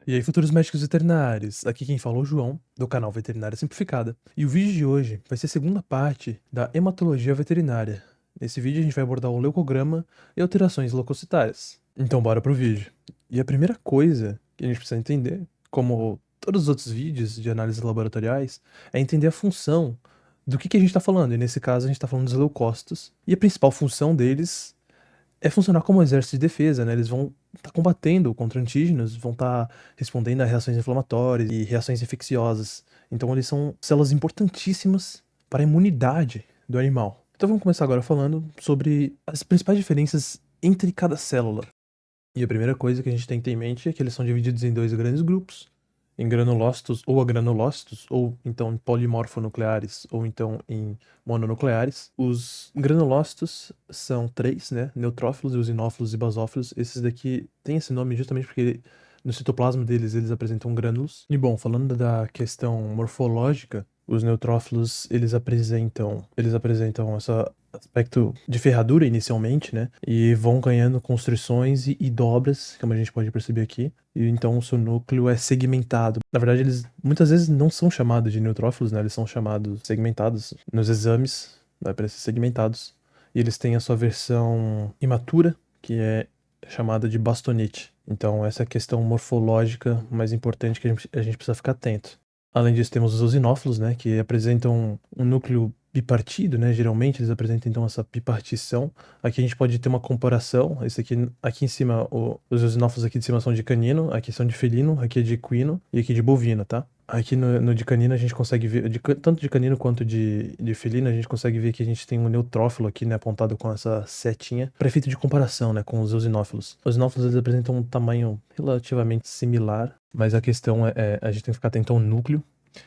E aí, futuros médicos veterinários, aqui quem fala é o João, do canal Veterinária Simplificada. E o vídeo de hoje vai ser a segunda parte da hematologia veterinária. Nesse vídeo a gente vai abordar o leucograma e alterações leucocitárias. Então bora pro vídeo. E a primeira coisa que a gente precisa entender, como todos os outros vídeos de análises laboratoriais, é entender a função do que a gente está falando. E nesse caso a gente está falando dos leucócitos. E a principal função deles é funcionar como um exército de defesa, né? Eles vão estar combatendo contra antígenos, vão estar respondendo a reações inflamatórias e reações infecciosas. Então eles são células importantíssimas para a imunidade do animal. Então vamos começar agora falando sobre as principais diferenças entre cada célula. E a primeira coisa que a gente tem que ter em mente é que eles são divididos em dois grandes grupos, em granulócitos ou agranulócitos, ou então em polimorfonucleares, ou então em mononucleares. Os granulócitos são três, né? Neutrófilos, eosinófilos e basófilos. Esses daqui têm esse nome justamente porque no citoplasma deles eles apresentam grânulos. E bom, falando da questão morfológica, os neutrófilos eles apresentam esse aspecto de ferradura inicialmente, né? E vão ganhando construções e dobras, como a gente pode perceber aqui. E então o seu núcleo é segmentado. Na verdade, eles muitas vezes não são chamados de neutrófilos, né? Eles são chamados segmentados. Nos exames, vai aparecer segmentados. E eles têm a sua versão imatura, que é chamada de bastonete. Então, essa é a questão morfológica mais importante que a gente precisa ficar atento. Além disso, temos os eosinófilos, né, que apresentam um núcleo bipartido, né, geralmente eles apresentam então essa bipartição. Aqui a gente pode ter uma comparação, esse aqui em cima, os eosinófilos aqui de cima são de canino, aqui são de felino, aqui é de equino e aqui de bovino, tá? Aqui no de canino a gente consegue ver, tanto de canino quanto de felino, a gente consegue ver que a gente tem um neutrófilo aqui, né, apontado com essa setinha, para efeito de comparação, né, com os eosinófilos. Os eosinófilos eles apresentam um tamanho relativamente similar, mas a questão a gente tem que ficar atento ao núcleo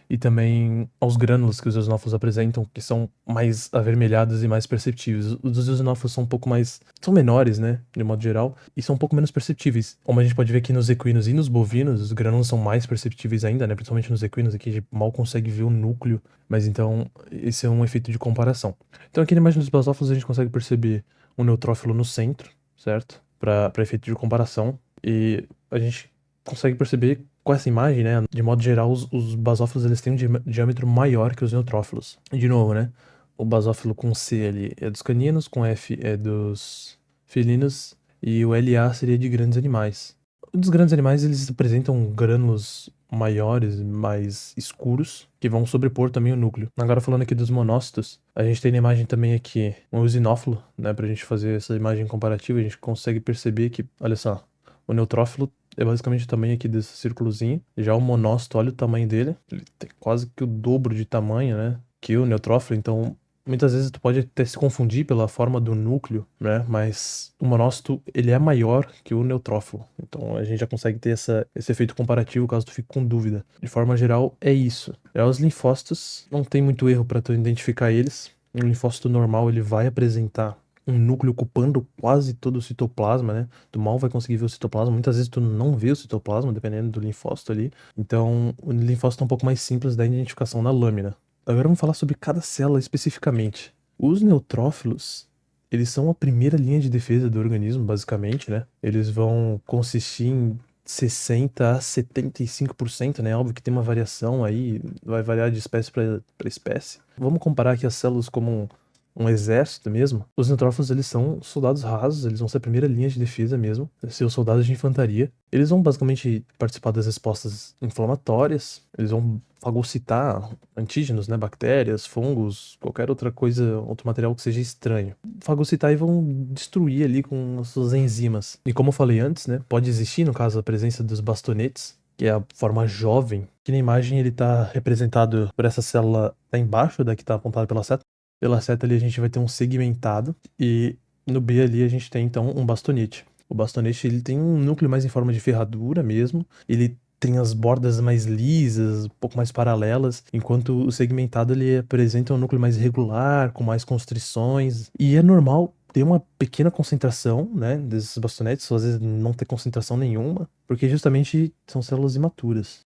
e também aos grânulos que os eosinófilos apresentam, que são mais avermelhados e mais perceptíveis. Os dos eosinófilos são um pouco mais... são menores, né, de modo geral, e são um pouco menos perceptíveis. Como a gente pode ver aqui nos equinos e nos bovinos, os grânulos são mais perceptíveis ainda, né, principalmente nos equinos, aqui a gente mal consegue ver o núcleo, mas então esse é um efeito de comparação. Então aqui na imagem dos basófilos a gente consegue perceber um neutrófilo no centro, certo? Para efeito de comparação, e a gente consegue perceber com essa imagem, né? De modo geral, os basófilos eles têm um diâmetro maior que os neutrófilos. E de novo, né? O basófilo com C ali é dos caninos, com F é dos felinos e o LA seria de grandes animais. Dos grandes animais eles apresentam grânulos maiores, mais escuros, que vão sobrepor também o núcleo. Agora falando aqui dos monócitos, a gente tem na imagem também aqui um eosinófilo, né? Pra gente fazer essa imagem comparativa, a gente consegue perceber que, olha só, o neutrófilo é basicamente o tamanho aqui desse círculozinho. Já o monócito, olha o tamanho dele. Ele tem quase que o dobro de tamanho, né? Que o neutrófilo. Então, muitas vezes tu pode até se confundir pela forma do núcleo, né? Mas o monócito, ele é maior que o neutrófilo. Então, a gente já consegue ter esse efeito comparativo caso tu fique com dúvida. De forma geral, é isso. Já os linfócitos, não tem muito erro para tu identificar eles. Um linfócito normal, ele vai apresentar um núcleo ocupando quase todo o citoplasma, né? Tu mal vai conseguir ver o citoplasma. Muitas vezes tu não vê o citoplasma, dependendo do linfócito ali. Então, o linfócito é um pouco mais simples da identificação na lâmina. Agora vamos falar sobre cada célula especificamente. Os neutrófilos, eles são a primeira linha de defesa do organismo, basicamente, né? Eles vão consistir em 60 a 75%, né? Óbvio que tem uma variação aí, vai variar de espécie para espécie. Vamos comparar aqui as células como um exército mesmo. Os neutrófilos, eles são soldados rasos, eles vão ser a primeira linha de defesa mesmo, ser os soldados de infantaria. Eles vão basicamente participar das respostas inflamatórias, eles vão fagocitar antígenos, né, bactérias, fungos, qualquer outra coisa, outro material que seja estranho. Fagocitar e vão destruir ali com as suas enzimas. E como eu falei antes, né, pode existir, no caso, a presença dos bastonetes, que é a forma jovem, que na imagem ele está representado por essa célula lá embaixo, da que está apontada pela seta. Pela seta ali a gente vai ter um segmentado e no B ali a gente tem então um bastonete. O bastonete ele tem um núcleo mais em forma de ferradura mesmo, ele tem as bordas mais lisas, um pouco mais paralelas, enquanto o segmentado ele apresenta um núcleo mais irregular, com mais constrições, e é normal ter uma pequena concentração, né, desses bastonetes, ou às vezes não ter concentração nenhuma, porque justamente são células imaturas.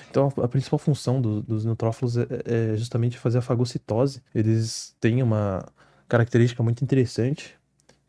Então, a principal função dos neutrófilos é justamente fazer a fagocitose. Eles têm uma característica muito interessante,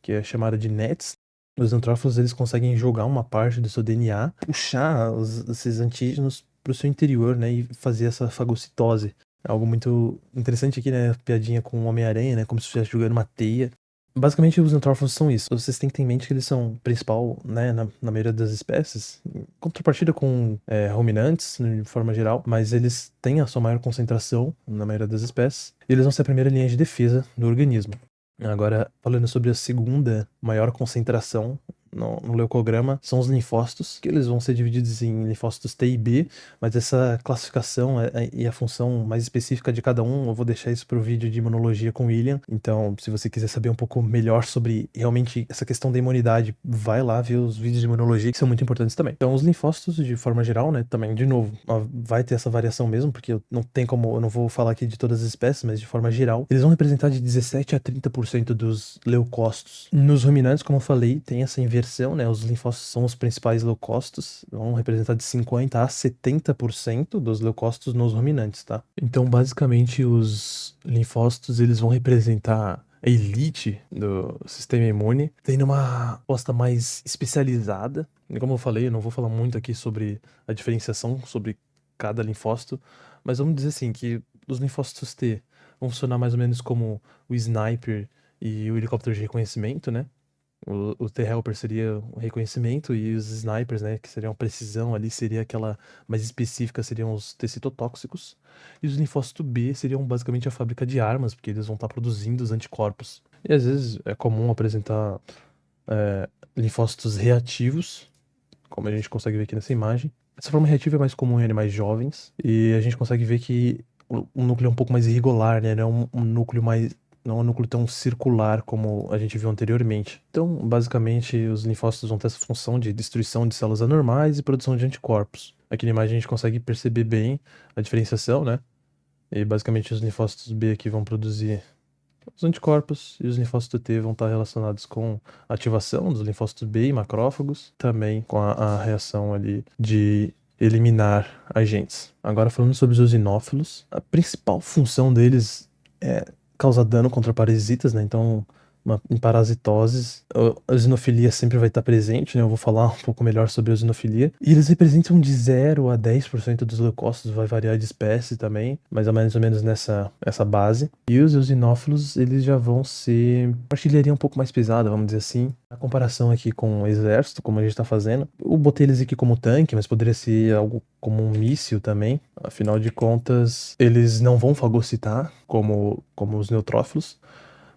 que é chamada de NETs. Os neutrófilos, eles conseguem jogar uma parte do seu DNA, puxar esses antígenos para o seu interior, né, e fazer essa fagocitose. É algo muito interessante aqui, né, piadinha com o Homem-Aranha, né, como se estivesse jogando uma teia. Basicamente, os neutrófilos são isso. Vocês têm que ter em mente que eles são principal, né, na maioria das espécies, em contrapartida com ruminantes, de forma geral, mas eles têm a sua maior concentração na maioria das espécies, e eles vão ser a primeira linha de defesa do organismo. Agora, falando sobre a segunda maior concentração no leucograma, são os linfócitos, que eles vão ser divididos em linfócitos T e B, mas essa classificação e a função mais específica de cada um, eu vou deixar isso para o vídeo de imunologia com o William. Então, se você quiser saber um pouco melhor sobre realmente essa questão da imunidade, vai lá ver os vídeos de imunologia, que são muito importantes também. Então, os linfócitos, de forma geral, né, também, de novo, vai ter essa variação mesmo, porque eu não vou falar aqui de todas as espécies, mas de forma geral, eles vão representar de 17 a 30% dos leucócitos. Nos ruminantes, como eu falei, tem essa inversão, né? Os linfócitos são os principais leucócitos, vão representar de 50 a 70% dos leucócitos nos ruminantes, tá? Então, basicamente, os linfócitos, eles vão representar a elite do sistema imune, tendo uma resposta mais especializada. E como eu falei, eu não vou falar muito aqui sobre a diferenciação sobre cada linfócito, mas vamos dizer assim, que os linfócitos T vão funcionar mais ou menos como o sniper e o helicóptero de reconhecimento, né? O T-Helper seria o reconhecimento e os snipers, né, que seriam a precisão ali, seria aquela mais específica, seriam os T citotóxicos. E os linfócitos B seriam basicamente a fábrica de armas, porque eles vão estar produzindo os anticorpos. E às vezes é comum apresentar linfócitos reativos, como a gente consegue ver aqui nessa imagem. Essa forma reativa é mais comum em animais jovens, e a gente consegue ver que o núcleo é um pouco mais irregular, né, não é um núcleo mais não é um núcleo tão circular como a gente viu anteriormente. Então, basicamente, os linfócitos vão ter essa função de destruição de células anormais e produção de anticorpos. Aqui na imagem a gente consegue perceber bem a diferenciação, né? E basicamente os linfócitos B aqui vão produzir os anticorpos e os linfócitos T vão estar relacionados com a ativação dos linfócitos B e macrófagos, também com a reação ali de eliminar agentes. Agora falando sobre os eosinófilos, a principal função deles é causar dano contra parasitas, né? Então, em parasitoses, a eosinofilia sempre vai estar presente, né? Eu vou falar um pouco melhor sobre a eosinofilia. E eles representam de 0 a 10% dos leucócitos, vai variar de espécie também, mas é mais ou menos essa base. E os eosinófilos, eles já vão ser artilharia um pouco mais pesada, vamos dizer assim. A comparação aqui com o exército, como a gente está fazendo, eu botei eles aqui como tanque, mas poderia ser algo como um míssil também. Afinal de contas, eles não vão fagocitar como os neutrófilos,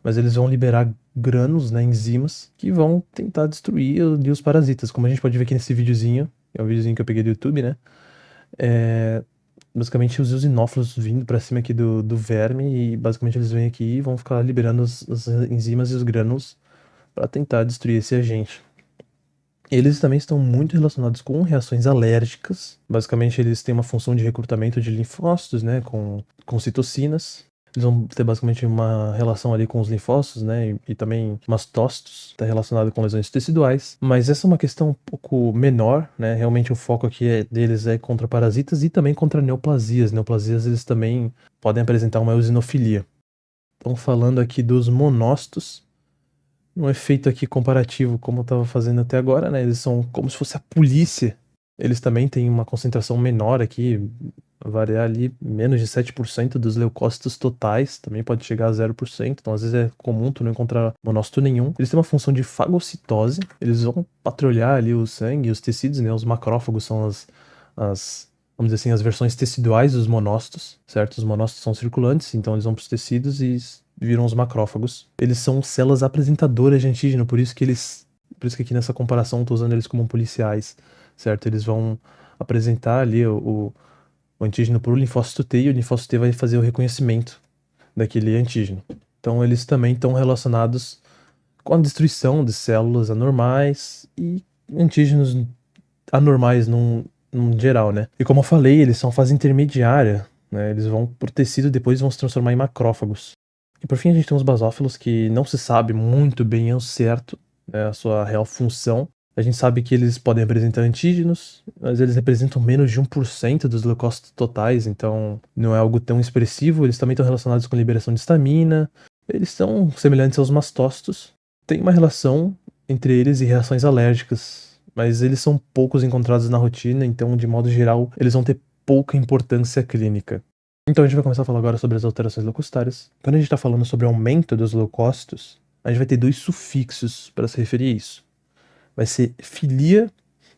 mas eles vão liberar grânulos, né, enzimas, que vão tentar destruir ali os parasitas. Como a gente pode ver aqui nesse videozinho, é um videozinho que eu peguei do YouTube, né? Basicamente os eosinófilos vindo pra cima aqui do verme, e basicamente eles vêm aqui e vão ficar liberando as enzimas e os grânulos para tentar destruir esse agente. Eles também estão muito relacionados com reações alérgicas. Basicamente, eles têm uma função de recrutamento de linfócitos, né, com citocinas. Eles vão ter basicamente uma relação ali com os linfócitos, né, e também mastócitos, está relacionado com lesões teciduais. Mas essa é uma questão um pouco menor, né, realmente o foco aqui deles é contra parasitas e também contra neoplasias. Neoplasias, eles também podem apresentar uma eosinofilia. Então, falando aqui dos monócitos, um efeito aqui comparativo, como eu estava fazendo até agora, né? Eles são como se fosse a polícia. Eles também têm uma concentração menor aqui, variar ali menos de 7% dos leucócitos totais, também pode chegar a 0%, então às vezes é comum tu não encontrar monócito nenhum. Eles têm uma função de fagocitose, eles vão patrulhar ali o sangue e os tecidos, né? Os macrófagos são vamos dizer assim, as versões teciduais dos monócitos, certo? Os monócitos são circulantes, então eles vão para os tecidos e viram os macrófagos. Eles são células apresentadoras de antígeno, por isso que aqui nessa comparação eu tô usando eles como policiais, certo? Eles vão apresentar ali o antígeno para o linfócito T, e o linfócito T vai fazer o reconhecimento daquele antígeno. Então eles também estão relacionados com a destruição de células anormais e antígenos anormais num geral, né? E como eu falei, eles são fase intermediária, né? Eles vão pro tecido e depois vão se transformar em macrófagos. E por fim a gente tem os basófilos, que não se sabe muito bem ao certo, né, a sua real função. A gente sabe que eles podem apresentar antígenos, mas eles representam menos de 1% dos leucócitos totais, então não é algo tão expressivo. Eles também estão relacionados com liberação de histamina. Eles são semelhantes aos mastócitos. Tem uma relação entre eles e reações alérgicas, mas eles são poucos encontrados na rotina, então, de modo geral, eles vão ter pouca importância clínica. Então a gente vai começar a falar agora sobre as alterações leucostárias. Quando a gente está falando sobre aumento dos leucócitos, a gente vai ter dois sufixos para se referir a isso. Vai ser filia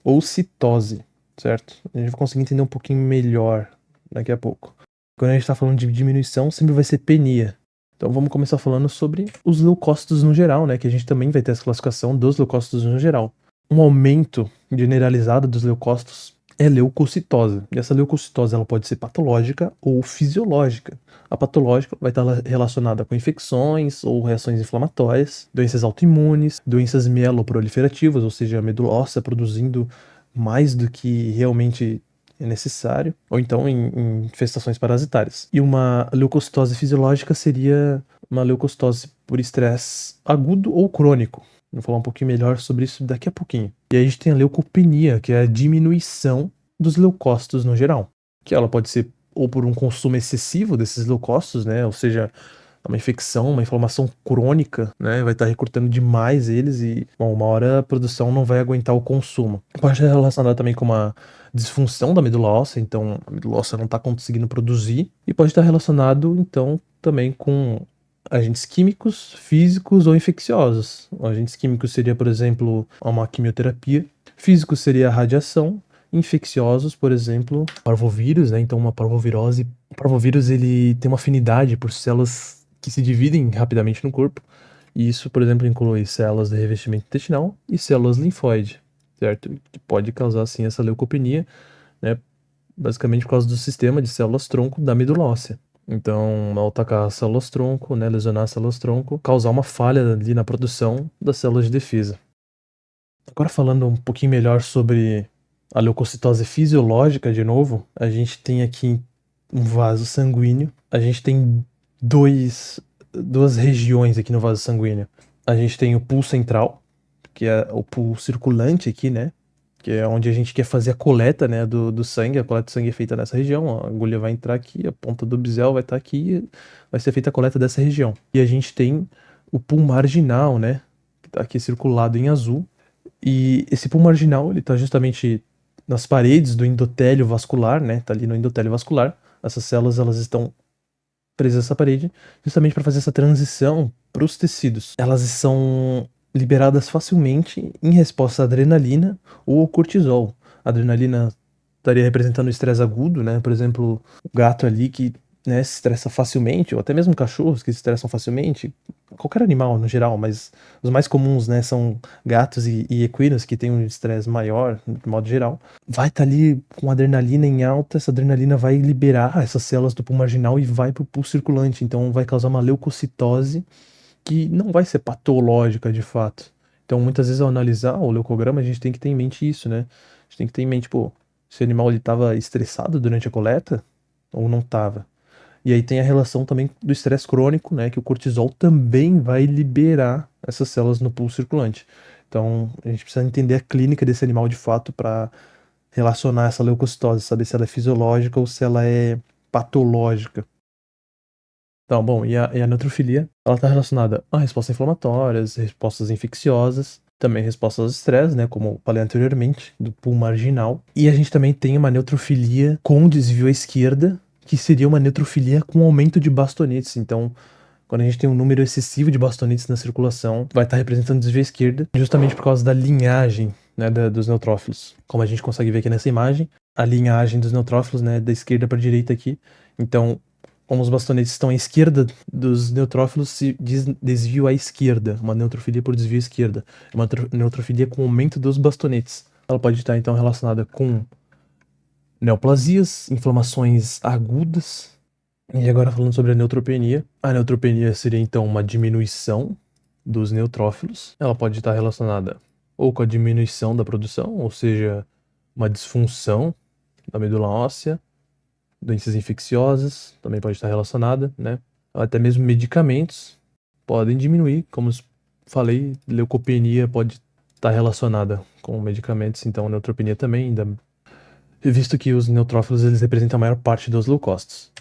ou citose, certo? A gente vai conseguir entender um pouquinho melhor daqui a pouco. Quando a gente está falando de diminuição, sempre vai ser penia. Então vamos começar falando sobre os leucócitos no geral, né? Que a gente também vai ter essa classificação dos leucócitos no geral. Um aumento generalizado dos leucócitos é leucocitose. E essa leucocitose ela pode ser patológica ou fisiológica. A patológica vai estar relacionada com infecções ou reações inflamatórias, doenças autoimunes, doenças mieloproliferativas, ou seja, a medula óssea produzindo mais do que realmente é necessário, ou então em infestações parasitárias. E uma leucocitose fisiológica seria uma leucocitose por estresse agudo ou crônico. Vou falar um pouquinho melhor sobre isso daqui a pouquinho. E aí a gente tem a leucopenia, que é a diminuição dos leucócitos no geral. Que ela pode ser ou por um consumo excessivo desses leucócitos, né? Ou seja, uma infecção, uma inflamação crônica, né? Vai estar recrutando demais eles e, bom, uma hora a produção não vai aguentar o consumo. Pode estar relacionada também com uma disfunção da medula óssea, então a medula óssea não está conseguindo produzir. E pode estar relacionado, então, também com agentes químicos, físicos ou infecciosos. Agentes químicos seria, por exemplo, uma quimioterapia. Físicos seria a radiação. Infecciosos, por exemplo, parvovírus, né? Então uma parvovirose. O parvovírus ele tem uma afinidade por células que se dividem rapidamente no corpo. E isso, por exemplo, inclui células de revestimento intestinal e células linfóide, certo? Que pode causar, assim, essa leucopenia, né? Basicamente por causa do sistema de células-tronco da medula óssea. Então, ao atacar as células-tronco, né, lesionar as células-tronco, causar uma falha ali na produção das células de defesa. Agora falando um pouquinho melhor sobre a leucocitose fisiológica de novo, a gente tem aqui um vaso sanguíneo. A gente tem duas regiões aqui no vaso sanguíneo. A gente tem o pool central, que é o pool circulante aqui, né? Que é onde a gente quer fazer a coleta, né, do sangue. A coleta de sangue é feita nessa região. A agulha vai entrar aqui, a ponta do bisel vai estar aqui, vai ser feita a coleta dessa região. E a gente tem o pool marginal, né, que está aqui circulado em azul. E esse pool marginal, ele está justamente nas paredes do endotélio vascular, né, tá ali no endotélio vascular. Essas células, elas estão presas nessa parede, justamente para fazer essa transição para os tecidos. Elas são liberadas facilmente em resposta à adrenalina ou ao cortisol. A adrenalina estaria representando o estresse agudo, né? Por exemplo, o gato ali que, né, se estressa facilmente, ou até mesmo cachorros que se estressam facilmente, qualquer animal no geral, mas os mais comuns, né, são gatos e equinos que têm um estresse maior, de modo geral. Vai estar ali com adrenalina em alta, essa adrenalina vai liberar essas células do pulmão marginal e vai para o pulso circulante, então vai causar uma leucocitose que não vai ser patológica de fato. Então, muitas vezes, ao analisar o leucograma, a gente tem que ter em mente isso, né? A gente tem que ter em mente, pô, se o animal estava estressado durante a coleta ou não estava. E aí tem a relação também do estresse crônico, né? Que o cortisol também vai liberar essas células no pulso circulante. Então, a gente precisa entender a clínica desse animal de fato para relacionar essa leucocitose, saber se ela é fisiológica ou se ela é patológica. Então, bom, e a neutrofilia, ela está relacionada a respostas inflamatórias, respostas infecciosas, também respostas ao estresse, né, como eu falei anteriormente, do pool marginal. E a gente também tem uma neutrofilia com desvio à esquerda, que seria uma neutrofilia com aumento de bastonetes. Então, quando a gente tem um número excessivo de bastonetes na circulação, vai estar representando desvio à esquerda, justamente por causa da linhagem, né, dos neutrófilos. Como a gente consegue ver aqui nessa imagem, a linhagem dos neutrófilos, né, da esquerda para a direita aqui. Então, como os bastonetes estão à esquerda dos neutrófilos, se diz desvio à esquerda, uma neutrofilia por desvio à esquerda. É uma neutrofilia com aumento dos bastonetes. Ela pode estar, então, relacionada com neoplasias, inflamações agudas. E agora falando sobre a neutropenia. A neutropenia seria, então, uma diminuição dos neutrófilos. Ela pode estar relacionada ou com a diminuição da produção, ou seja, uma disfunção da medula óssea, doenças infecciosas também pode estar relacionada, né? Até mesmo medicamentos podem diminuir, como falei, leucopenia pode estar relacionada com medicamentos, então a neutropenia também, ainda visto que os neutrófilos eles representam a maior parte dos leucócitos.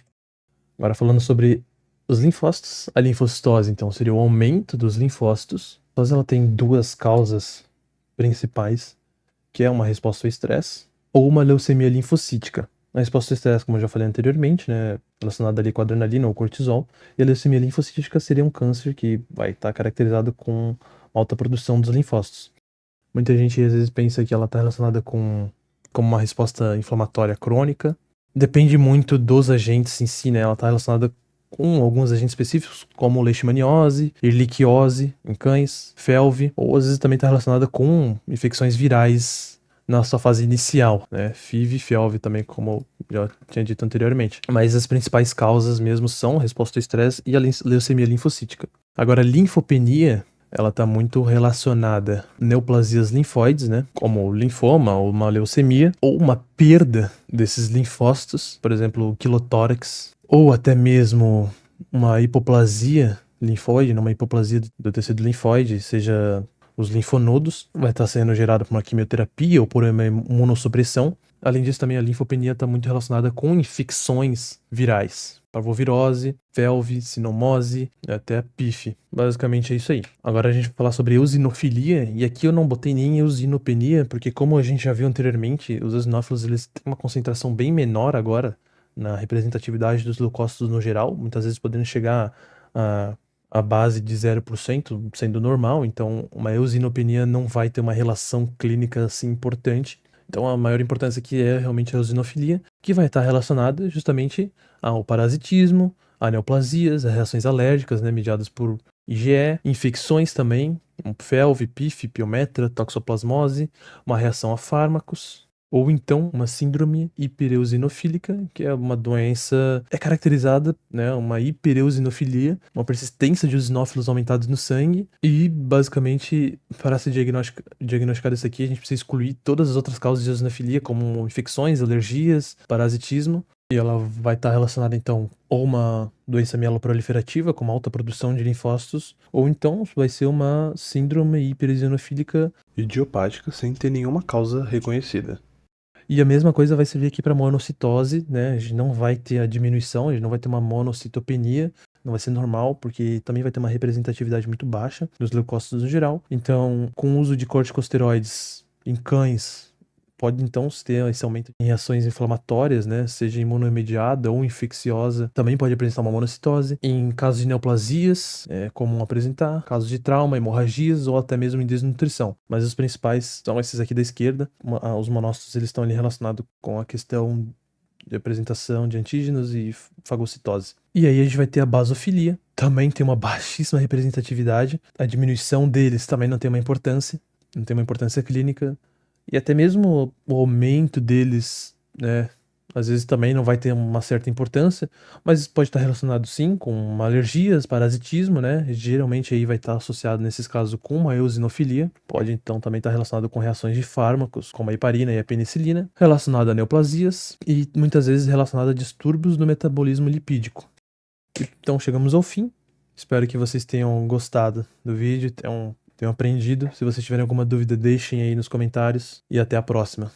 Agora falando sobre os linfócitos, a linfocitose então seria o aumento dos linfócitos, Mas ela tem duas causas principais, que é uma resposta ao estresse ou uma leucemia linfocítica. A resposta ao estresse, como eu já falei anteriormente, né, relacionada ali com a adrenalina ou cortisol, e a leucemia linfocítica seria um câncer que vai estar caracterizado com alta produção dos linfócitos. Muita gente às vezes pensa que ela está relacionada com uma resposta inflamatória crônica. Depende muito dos agentes em si, né? Ela está relacionada com alguns agentes específicos, como leishmaniose, erliquiose em cães, FeLV, ou às vezes também está relacionada com infecções virais na sua fase inicial, né? FIV, FeLV também, como eu já tinha dito anteriormente. Mas as principais causas mesmo são a resposta ao estresse e a leucemia linfocítica. Agora, a linfopenia, ela está muito relacionada a neoplasias linfóides, né, como linfoma ou uma leucemia, ou uma perda desses linfócitos, por exemplo, o quilotórax, ou até mesmo uma hipoplasia linfóide, uma hipoplasia do tecido linfóide, seja os linfonodos, vai estar sendo gerado por uma quimioterapia ou por uma imunossupressão. Além disso, também a linfopenia está muito relacionada com infecções virais. Parvovirose, FeLV, sinomose, até a PIF. Basicamente é isso aí. Agora a gente vai falar sobre eosinofilia, e aqui eu não botei nem eosinopenia, porque como a gente já viu anteriormente, os eosinófilos eles têm uma concentração bem menor agora na representatividade dos leucócitos no geral, muitas vezes podendo chegar a base de 0%, sendo normal, então uma eosinopenia não vai ter uma relação clínica assim importante. Então a maior importância aqui é realmente a eosinofilia, que vai estar relacionada justamente ao parasitismo, a neoplasias, a reações alérgicas, né, mediadas por IgE, infecções também, FeLV, PIF, piometra, toxoplasmose, uma reação a fármacos, ou então uma síndrome hipereosinofílica, que é uma doença, é caracterizada, né, uma hipereosinofilia, uma persistência de eosinófilos aumentados no sangue, e basicamente, para ser diagnosticado isso aqui, a gente precisa excluir todas as outras causas de eosinofilia, como infecções, alergias, parasitismo, e ela vai estar relacionada, então, ou uma doença mieloproliferativa, com uma alta produção de linfócitos, ou então vai ser uma síndrome hipereosinofílica idiopática, sem ter nenhuma causa reconhecida. E a mesma coisa vai servir aqui para monocitose, né? A gente não vai ter a diminuição, a gente não vai ter uma monocitopenia, não vai ser normal, porque também vai ter uma representatividade muito baixa dos leucócitos no geral. Então, com o uso de corticosteroides em cães, pode então ter esse aumento em reações inflamatórias, né? Seja imunomediada ou infecciosa, também pode apresentar uma monocitose. Em casos de neoplasias, é comum apresentar, casos de trauma, hemorragias ou até mesmo em desnutrição. Mas os principais são esses aqui da esquerda. Os monócitos eles estão ali relacionados com a questão de apresentação de antígenos e fagocitose. E aí a gente vai ter a basofilia, também tem uma baixíssima representatividade. A diminuição deles também não tem uma importância clínica. E até mesmo o aumento deles, né, às vezes também não vai ter uma certa importância, mas pode estar relacionado sim com alergias, parasitismo, né? Geralmente aí vai estar associado nesses casos com uma eosinofilia. Pode então também estar relacionado com reações de fármacos, como a heparina e a penicilina, relacionado a neoplasias e muitas vezes relacionado a distúrbios do metabolismo lipídico. Então chegamos ao fim. Espero que vocês tenham gostado do vídeo, tenham aprendido. Se vocês tiverem alguma dúvida, deixem aí nos comentários e até a próxima.